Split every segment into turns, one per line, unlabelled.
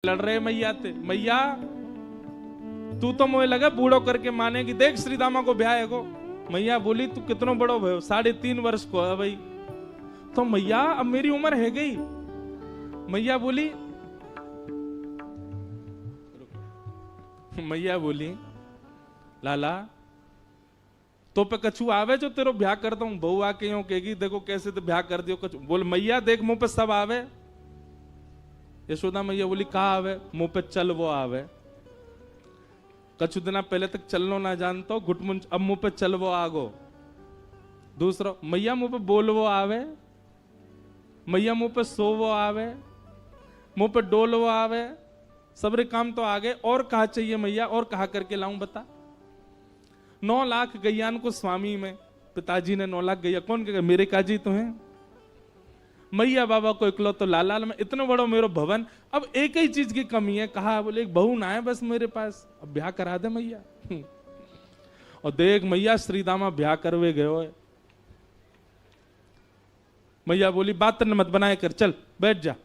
लड़ रहे मैया थे। मैया तू तो मुझे लगा बूढ़ो करके माने कि देख श्री दामा को ब्याह है को। मैया बोली तू कितनो बड़ो भयो, 3.5 वर्ष को है भाई। तो मैया अब मेरी उम्र है गई। मैया बोली लाला तो पे कछु आवे जो तेरो ब्याह करता हूं। बहू आके यूं कहेगी देखो कैसे तो ब्याह कर दियो कछु। बोल मैया देख मुंह पे सब आवे। यशोदा मैया बोली कहा आवे? मुंह पे चल वो आवे। कछु दिना पहले तक चलनो ना जानता हो घुटमुंच, अब मुंह पे चल वो आगो। दूसरा मैया मुंह पे बोल वो आवे। मैया मुंह पे सो वो आवे। मुंह पे डोल वो आवे। सबरे काम तो आ गए, और कहा चाहिए मैया? और कहा करके लाऊं बता? 9 लाख गैयान को स्वामी में पिताजी ने 9 लाख गैया कौन कहेगा? मेरे काजी तो हैं। मैया बाबा को इकलो तो लाल में इतना बड़ा मेरा भवन। अब एक ही चीज की कमी है। कहा बोले एक बहू ना है बस मेरे पास, अब ब्याह करा दे मैया। और देख मैया श्री दामा ब्याह करवे गयो है। मैया बोली बात न मत बनाए कर, चल बैठ जा।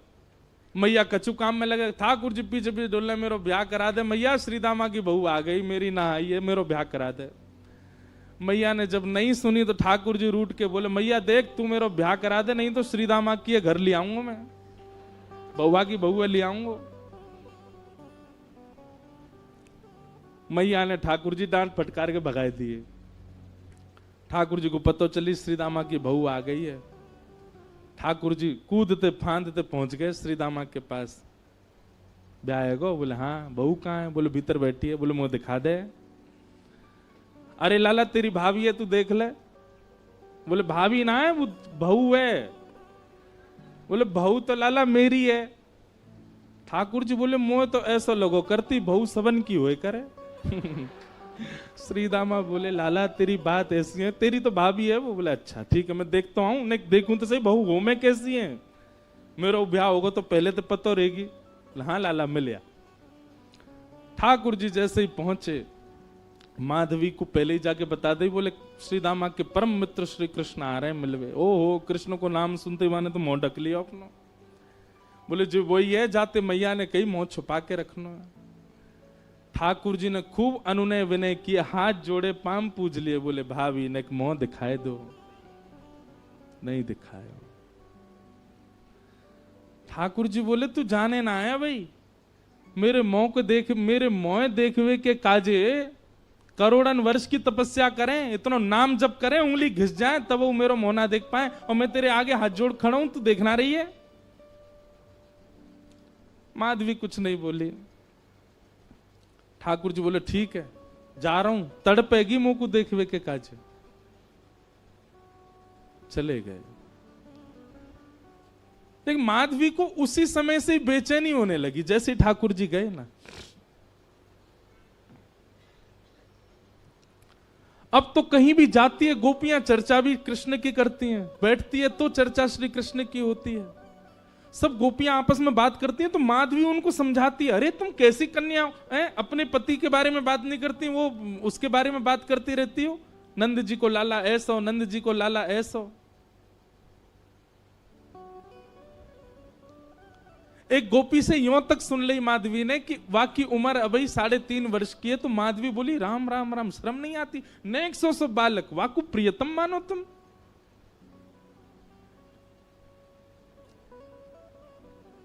मैया कछु काम में लगे। ठाकुर जी पीछे पीछे डोले मेरो ब्याह करा दे। मैया श्री दामा की बहू आ गई मेरी ना आई है, मेरो ब्याह करा दे। मैया ने जब नहीं सुनी तो ठाकुर जी रूठ के बोले मैया देख तू मेरो ब्याह करा दे, नहीं तो श्री दामा की घर ले आऊंगा मैं, बउआ की बहू ले आऊंगा। मैया ने ठाकुर जी डांट फटकार के भगाए दिए। ठाकुर जी को पता चली श्री दामा की बहू आ गई है। ठाकुर जी कूदते फांदते पहुंच गए श्री दामा के पास। ब्याह है गो? बोले हाँ। बहू कहाँ है? बोले भीतर बैठी है। बोले मुंह दिखा दे। अरे लाला तेरी भाभी है तू देख ले। बोले भाभी ना है वो बहू है। बोले बहू तो लाला मेरी है। ठाकुर जी बोले मोह तो ऐसा लोगो करती बहू सबन की होए करे। श्री दामा बोले लाला तेरी बात ऐसी है, तेरी तो भाभी है वो। बोले अच्छा ठीक है मैं देखता हूं, नहीं देखूं तो सही बहू हो मैं कैसी है। मेरा ब्याह होगा तो पहले तो पता रहेगी। हाँ लाला मिल गया। ठाकुर जी जैसे ही पहुंचे माधवी को पहले ही जाके बता दे। बोले श्री दामा के परम मित्र श्री कृष्ण आ रहे हैं मिलवे। ओहो कृष्ण को नाम सुनते माने तो मुंह ढक लिया अपना। बोले जो वही है जाते मैया ने कही मुंह छुपा के रखना है। ठाकुर जी ने खूब अनुनय विनय किए, हाथ जोड़े पाम पूज लिए। बोले भाभी ने मुंह दिखाए दो। नहीं दिखाया। ठाकुर जी बोले तू जाने ना आया भाई, मेरे मुंह को देख, मेरे मुंह देखवे के काजे करोड़न वर्ष की तपस्या करें, इतना नाम जप करें, उंगली घिस जाए तब वो मेरा मुंह ना देख पाए, और मैं तेरे आगे हाथ जोड़ खड़ा हूं तू देखना रही है। माधवी कुछ नहीं बोली। ठाकुर जी बोले ठीक है जा रहा हूं, तड़पेगी मुंह को देखवे के काजे। चले गए। लेकिन माधवी को उसी समय से बेचैनी होने लगी जैसे ठाकुर जी गए ना। अब तो कहीं भी जाती है गोपियां चर्चा भी कृष्ण की करती हैं, बैठती है तो चर्चा श्री कृष्ण की होती है। सब गोपियां आपस में बात करती हैं तो माधवी उनको समझाती है, अरे तुम कैसी कन्या हैं, अपने पति के बारे में बात नहीं करती, वो उसके बारे में बात करती रहती हो। नंद जी को लाला ऐसा हो, नंद जी को लाला ऐसा हो। एक गोपी से यूं तक सुन ली माधवी ने कि वाकई उम्र अभी 3.5 वर्ष की है। तो माधवी बोली राम राम राम, शर्म नहीं आती? नेक सो बालक वाकु प्रियतम मानो तुम।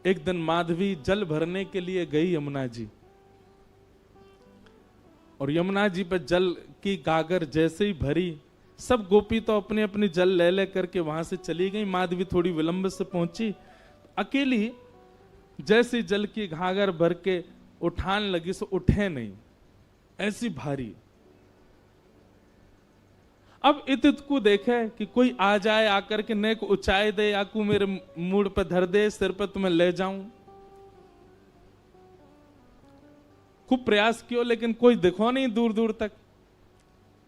एक दिन माधवी जल भरने के लिए गई यमुना जी, और यमुना जी पर जल की गागर जैसे ही भरी, सब गोपी तो अपने अपने जल ले ले करके वहां से चली गई। माधवी थोड़ी विलंब से पहुंची, अकेली जैसे जल की घाघर भर के उठान लगी सो उठे नहीं, ऐसी भारी। अब इत को देखे कि कोई आ जाए, आकर के नेक ऊंचाई दे, आकू मेरे मूड पर धर दे, सिर पर तुम्हें ले जाऊं। खूब प्रयास किया लेकिन कोई दिखो नहीं दूर दूर तक।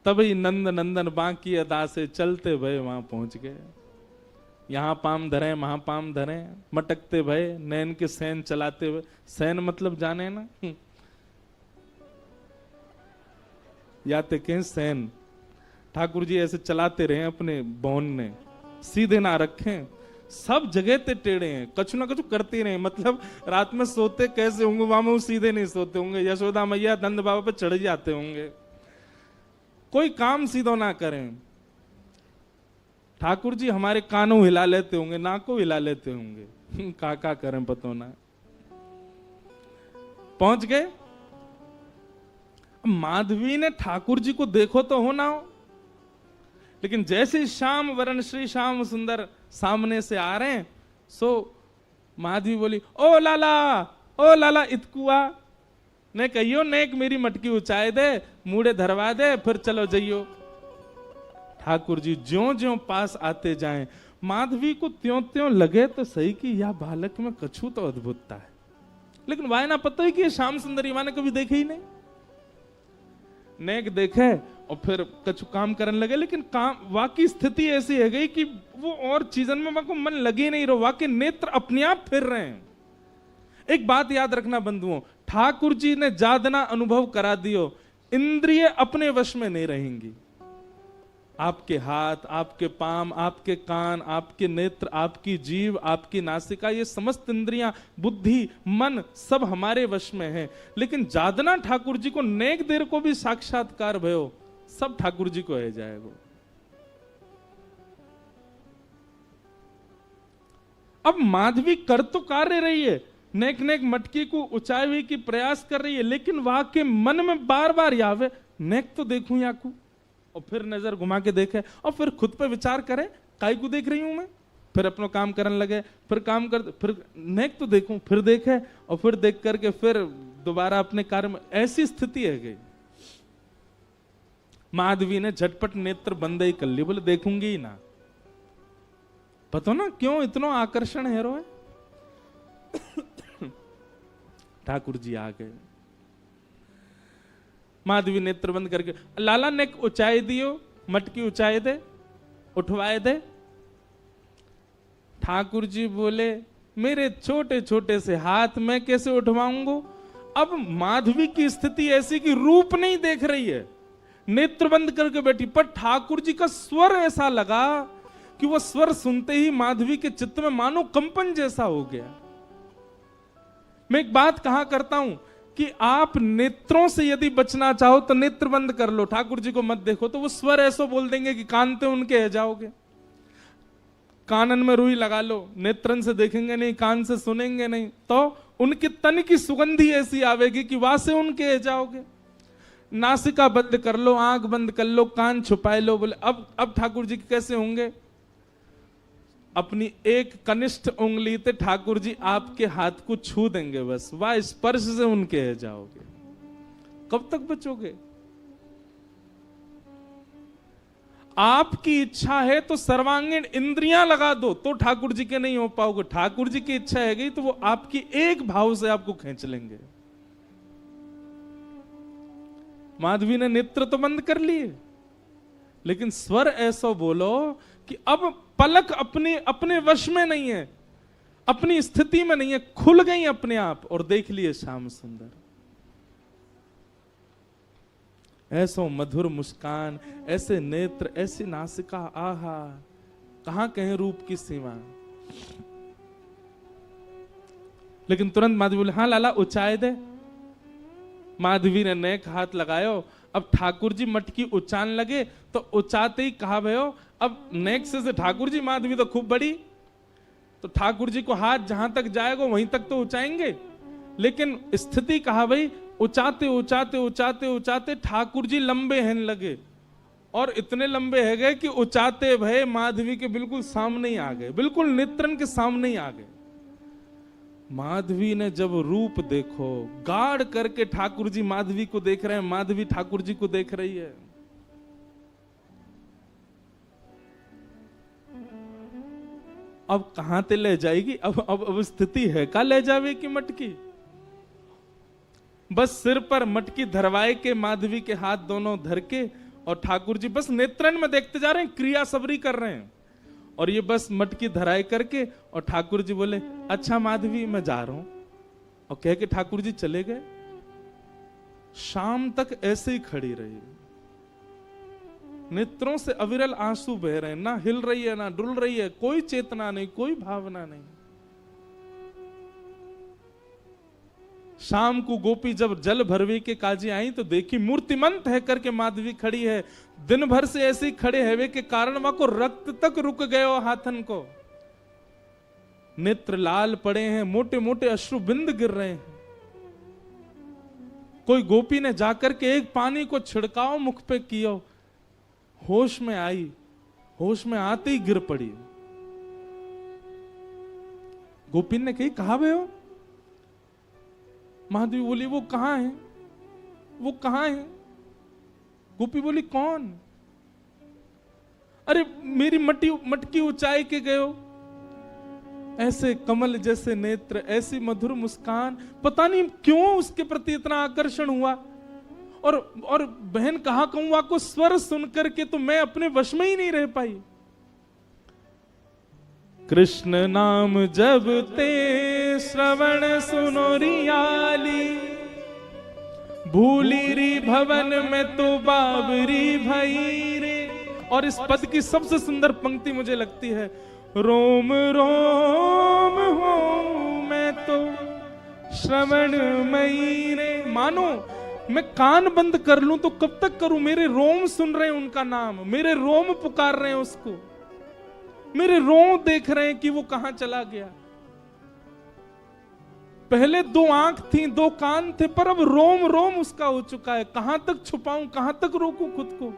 तभी नंद नंदन बांकी अदा से चलते भय वहां पहुंच गए। यहां पाम धरे वहां पाम धरे, मटकते भय नैन के सैन चलाते हुए। सैन मतलब जाने ना, याते कहीं सैन। ठाकुर जी ऐसे चलाते रहे अपने बौन ने, सीधे ना रखें, सब जगह ते टेढ़े हैं, कछु ना कछु करते रहे। मतलब रात में सोते कैसे होंगे, वहां सीधे नहीं सोते होंगे, यशोदा मैया नंद बाबा पे चढ़ जाते होंगे, कोई काम सीधो ना करें। ठाकुर जी हमारे कानों हिला लेते होंगे, नाक को हिला लेते होंगे, का करें पतो ना। पहुंच गए। माधवी ने ठाकुर जी को देखो तो हो ना हो, लेकिन जैसे श्याम वरण श्री श्याम सुंदर सामने से आ रहे हैं, सो माधवी बोली, ओ लाला इतकुआ ने कहियो, नेक मेरी मटकी उचाए दे, मूड़े धरवा दे, फिर चलो जइयो। ठाकुर जी ज्यों ज्यों पास आते जाएं, माधवी को त्यों त्यों लगे तो सही कि यह बालक में कछु तो अद्भुतता है, लेकिन वाय ना पता है कि ये श्याम सुंदर माँ ने कभी देखे ही नहीं। नेक देखे और फिर कछु काम करने लगे, लेकिन काम वाकई स्थिति ऐसी है गई कि वो और चीजन में को मन लगे नहीं रहो, वाकई नेत्र अपने आप फिर रहे हैं। एक बात याद रखना बंधुओं, ठाकुर जी ने जादना अनुभव करा दियो, इंद्रिय अपने वश में नहीं रहेंगी। आपके हाथ, आपके पाम, आपके कान, आपके नेत्र, आपकी जीभ, आपकी नासिका, ये समस्त इंद्रियां, बुद्धि, मन सब हमारे वश में है। लेकिन जादना ठाकुर जी को नेक देर को भी साक्षात्कार भयो, सब ठाकुर जी को है जाएगा। अब माधवी कर तो कार्य रही है, नेक नेक मटकी को ऊंचाई हुई की प्रयास कर रही है, लेकिन वहां के मन में बार बार यावे, नेक तो देखूं याकू, और फिर नजर घुमा के देखे, और फिर खुद पे विचार करे, काय को देख रही हूं मैं, फिर अपना काम करने लगे, फिर काम कर, फिर नेक तो देखूं, फिर देखे, और फिर देख करके फिर दोबारा अपने कार्य में, ऐसी स्थिति है गई। माधवी ने झटपट नेत्र बंद ही कर लिए, बोले देखूंगी ही ना। पता ना क्यों इतना आकर्षण है रो है। ठाकुर जी आ गए। माधवी नेत्र बंद करके, लाला नेक ऊंचाई दियो, मटकी ऊंचाई दे, उठवाए दे। ठाकुर जी बोले, मेरे छोटे छोटे से हाथ मैं कैसे उठवाऊंगा। अब माधवी की स्थिति ऐसी कि रूप नहीं देख रही है, नेत्र बंद करके बैठी, पर ठाकुर जी का स्वर ऐसा लगा कि वो स्वर सुनते ही माधवी के चित्त में मानो कंपन जैसा हो गया। मैं एक बात कहा करता हूं कि आप नेत्रों से यदि बचना चाहो तो नेत्र बंद कर लो, ठाकुर जी को मत देखो, तो वो स्वर ऐसा बोल देंगे कि कान पे उनके है जाओगे। कानन में रुई लगा लो, नेत्रन से देखेंगे नहीं, कान से सुनेंगे नहीं, तो उनके तन की सुगंधी ऐसी आवेगी कि वहां से उनके है जाओगे। नासिका बंद कर लो, आंख बंद कर लो, कान छुपाए लो। बोले अब ठाकुर जी कैसे होंगे। अपनी एक कनिष्ठ उंगली से ठाकुर जी आपके हाथ को छू देंगे, बस वह स्पर्श से उनके है जाओगे। कब तक बचोगे। आपकी इच्छा है तो सर्वांगीण इंद्रियां लगा दो, तो ठाकुर जी के नहीं हो पाओगे। ठाकुर जी की इच्छा है गई तो वो आपकी एक भाव से आपको खींच लेंगे। माधवी ने नेत्र तो बंद कर लिए, लेकिन स्वर ऐसा बोलो कि अब पलक अपने वश में नहीं है, अपनी स्थिति में नहीं है, खुल गई अपने आप और देख लिए श्याम सुंदर। ऐसो मधुर मुस्कान, ऐसे नेत्र, ऐसी नासिका, आहा कहां कहें रूप की सीमा। लेकिन तुरंत माधवी बोले, हाँ लाला ऊंचाई दे। माधवी ने नेक हाथ लगायो। अब ठाकुर जी मटकी उचान लगे तो उचाते ही कहा भयो, अब नेक से ठाकुर जी, माधवी तो खूब बड़ी, तो ठाकुर जी को हाथ जहां तक जाएगा वहीं तक तो उचाएंगे। लेकिन स्थिति कहा भाई, उचाते उचाते उचाते उचाते ठाकुर जी लंबे हैं लगे, और इतने लंबे है गए कि उचाते भय माधवी के बिल्कुल सामने ही आ गए, बिल्कुल नेत्रन के सामने ही आ गए। माधवी ने जब रूप देखो, गाढ़ करके ठाकुर जी माधवी को देख रहे हैं, माधवी ठाकुर जी को देख रही है। अब कहां ते ले जाएगी। अब स्थिति है का ले जावे की मटकी। बस सिर पर मटकी धरवाए के माधवी के हाथ दोनों धर के, और ठाकुर जी बस नेत्रन में देखते जा रहे हैं, क्रिया सबरी कर रहे हैं, और ये बस मटकी धराई करके, और ठाकुर जी बोले, अच्छा माधवी मैं जा रहा हूं, और कह के ठाकुर जी चले गए। शाम तक ऐसे ही खड़ी रही। नेत्रों से अविरल आंसू बह रहे हैं, ना हिल रही है ना डुल रही है, कोई चेतना नहीं, कोई भावना नहीं। शाम को गोपी जब जल भरवे के काजी आई तो देखी मूर्तिमंत है करके माधवी खड़ी है। दिन भर से ऐसे ही खड़े हैवे के कारण वहां को रक्त तक रुक गयो हाथन को, नेत्र लाल पड़े हैं, मोटे मोटे अश्रु बिंद गिर रहे हैं। कोई गोपी ने जाकर के एक पानी को छिड़काव मुख पे किया, होश में आई, होश में आते ही गिर पड़ी। गोपी ने कही कहा वे हो? माधवी बोली वो कहां है, वो कहां है? गोपी बोली कौन? अरे मेरी मटकी ऊंचाई के गए हो, ऐसे कमल जैसे नेत्र, ऐसी मधुर मुस्कान, पता नहीं क्यों उसके प्रति इतना आकर्षण हुआ। और बहन कहा कहूं को स्वर सुनकर के तो मैं अपने वश में ही नहीं रह पाई। कृष्ण नाम जब ते श्रवण सुनो रियाली, भूली री भवन में तो बाबरी भई रे। और इस पद की सबसे सुंदर पंक्ति मुझे लगती है, रोम रोम हूं मैं तो श्रवण मई रे। मानो मैं कान बंद कर लूं तो कब तक करूं, मेरे रोम सुन रहे हैं उनका नाम, मेरे रोम पुकार रहे हैं उसको, मेरे रोम देख रहे हैं कि वो कहां चला गया। पहले 2 आंख थी, 2 कान थे, पर अब रोम रोम उसका हो चुका है। कहां तक छुपाऊं, कहां तक रोकूं खुद को।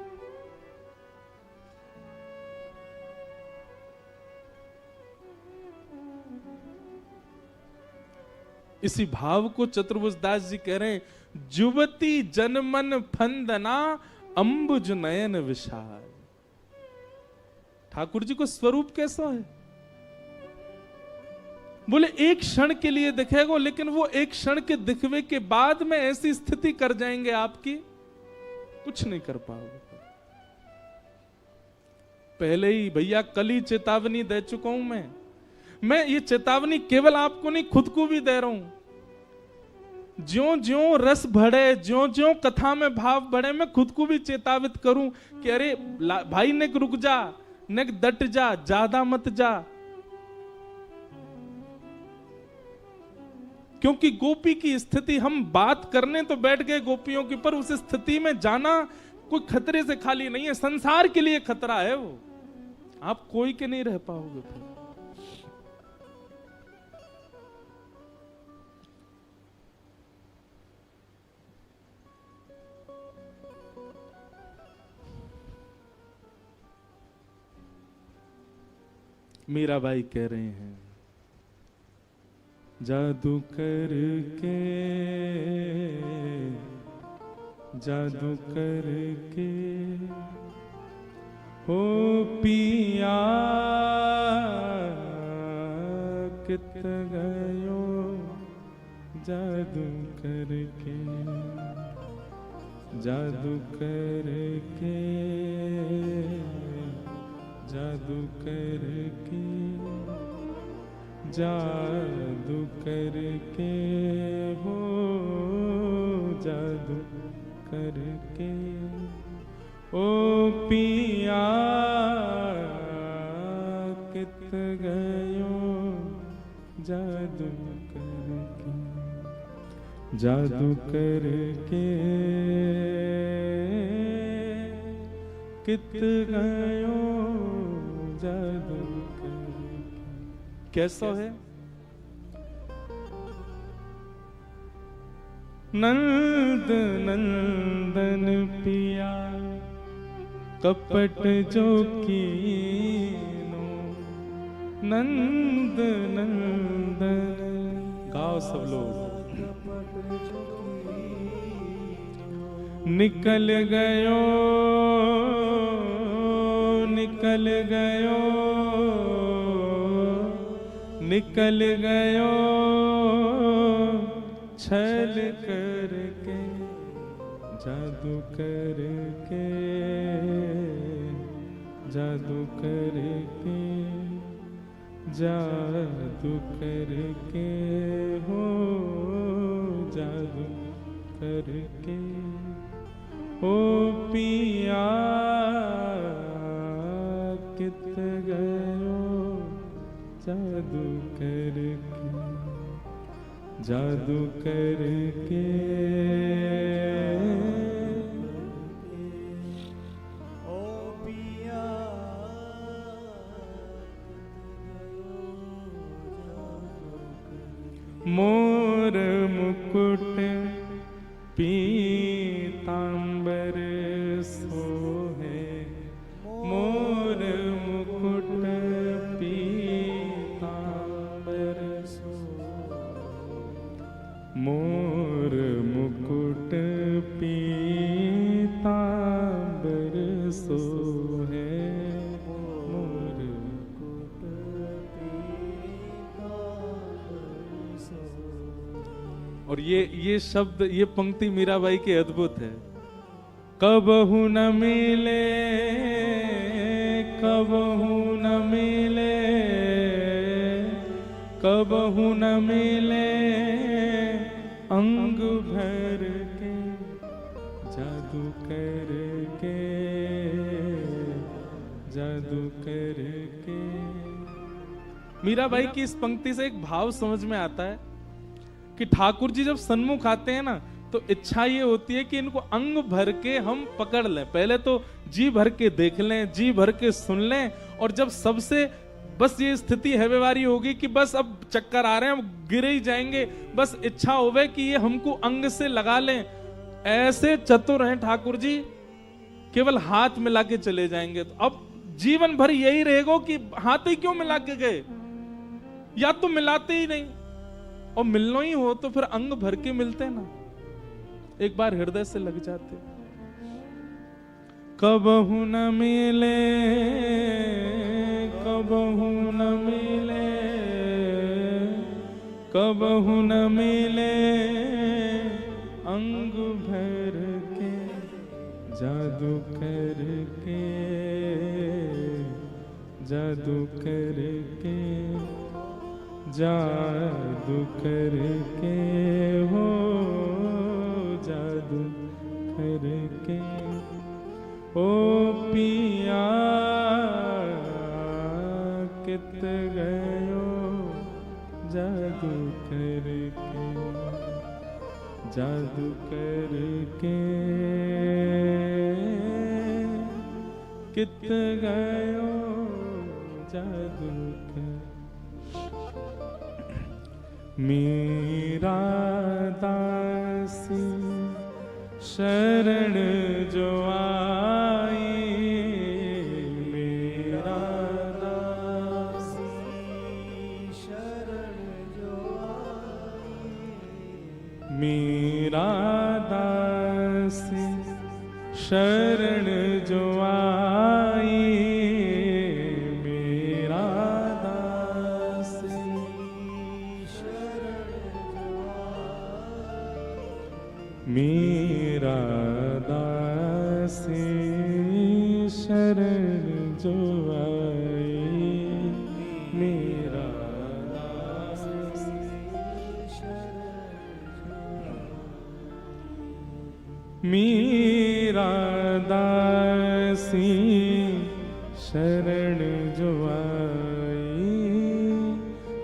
इसी भाव को चतुर्भुज दास जी कह रहे हैं, जुवती जनमन फंदना अंबुज नयन विशाल। ठाकुर जी को स्वरूप कैसा है? बोले एक क्षण के लिए दिखेगा, लेकिन वो एक क्षण के दिखवे के बाद में ऐसी स्थिति कर जाएंगे आपकी, कुछ नहीं कर पाओगे। पहले ही भैया कल ही चेतावनी दे चुका हूं मैं ये चेतावनी केवल आपको नहीं, खुद को भी दे रहा हूं। ज्यों ज्यों रस बढ़े, ज्यों ज्यों कथा में भाव बढ़े, मैं खुद को भी चेतावित करूं कि अरे भाई ने रुक जा, ने डट जा, ज्यादा मत जा। क्योंकि गोपी की स्थिति, हम बात करने तो बैठ गए गोपियों की, पर उस स्थिति में जाना कोई खतरे से खाली नहीं है, संसार के लिए खतरा है वो। आप कोई के नहीं रह पाओगे फिर। मीराबाई कह रहे हैं, जादू करके, जादू करके हो पिया कित गयो, जादू करके, जादू करके, जादू करके, जादू करके हो, जादू करके ओ पिया कित गयो, जादू करके, जादू करके कित गयो, जादू करके। कैसा है? नंद नंदन पिया कपट जो कीनो, नंद नंदन। गाओ सब लोग। निकल गयो, निकल गयो, निकल गयो छल करके, जादू करके, जादू करके, जादू करके हो, जादू करके ओ पिया कित गयो जादू करके, जादू करके।
ओ पिया
मोर मुकुट पीतांबर सोहे, मोर मुकुट पीतांबर सोहे, मोर मुकुट पीतांबर सोहे, मोर मुकुट पीतांबर सोहे। और ये शब्द, ये पंक्ति मीराबाई की अद्भुत है। कबहू न मिले, कबहू न मिले, कबहू न मिले अंग भर के जादू करके, जादू करके। मीराबाई की इस पंक्ति से एक भाव समझ में आता है कि ठाकुर जी जब सन्मुख आते हैं ना, तो इच्छा ये होती है कि इनको अंग भर के हम पकड़ लें। पहले तो जी भर के देख लें, जी भर के सुन लें, और जब सबसे बस ये स्थिति है व्यवहारी होगी कि बस अब चक्कर आ रहे हैं, हम गिर ही जाएंगे, बस इच्छा होवे कि ये हमको अंग से लगा लें। ऐसे चतुर हैं ठाकुर जी, केवल हाथ मिला के चले जाएंगे। तो अब जीवन भर यही रहेगा कि हाथ ही क्यों मिला के गए, या तो मिलाते ही नहीं, और मिलना ही हो तो फिर अंग भर के मिलते ना, एक बार हृदय से लग जाते। कबहू न मिले, कबहू न मिले, कबहू न मिले अंग भर के जादू करके, जादू करके, जादू करके हो, जादू करके। ओ पिया कित गयो जादू करके, जादू करके, कित गयो जादू करके। मेरा दासी शरण जो आई, मेरा
दासी शरण जो आई,
मेरा दासी शरण जो आई, मेरा दासी मेरा दासी शरण जो आई, मेरा दासी मेरा दासी शरण जो आई,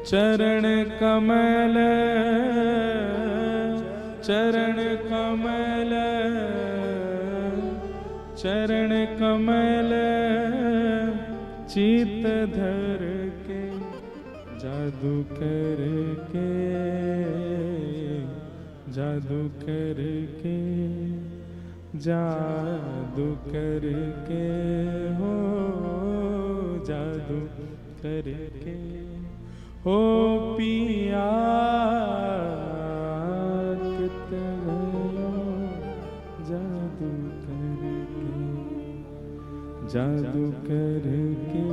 चरण कमल, चरण कमल, चरण कमल चित धर के जादू करके, जादू करके, जादू करके हो, जादू करके हो पिया कित गयो जादू करके, जादू करके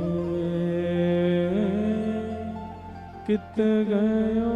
कित गयो।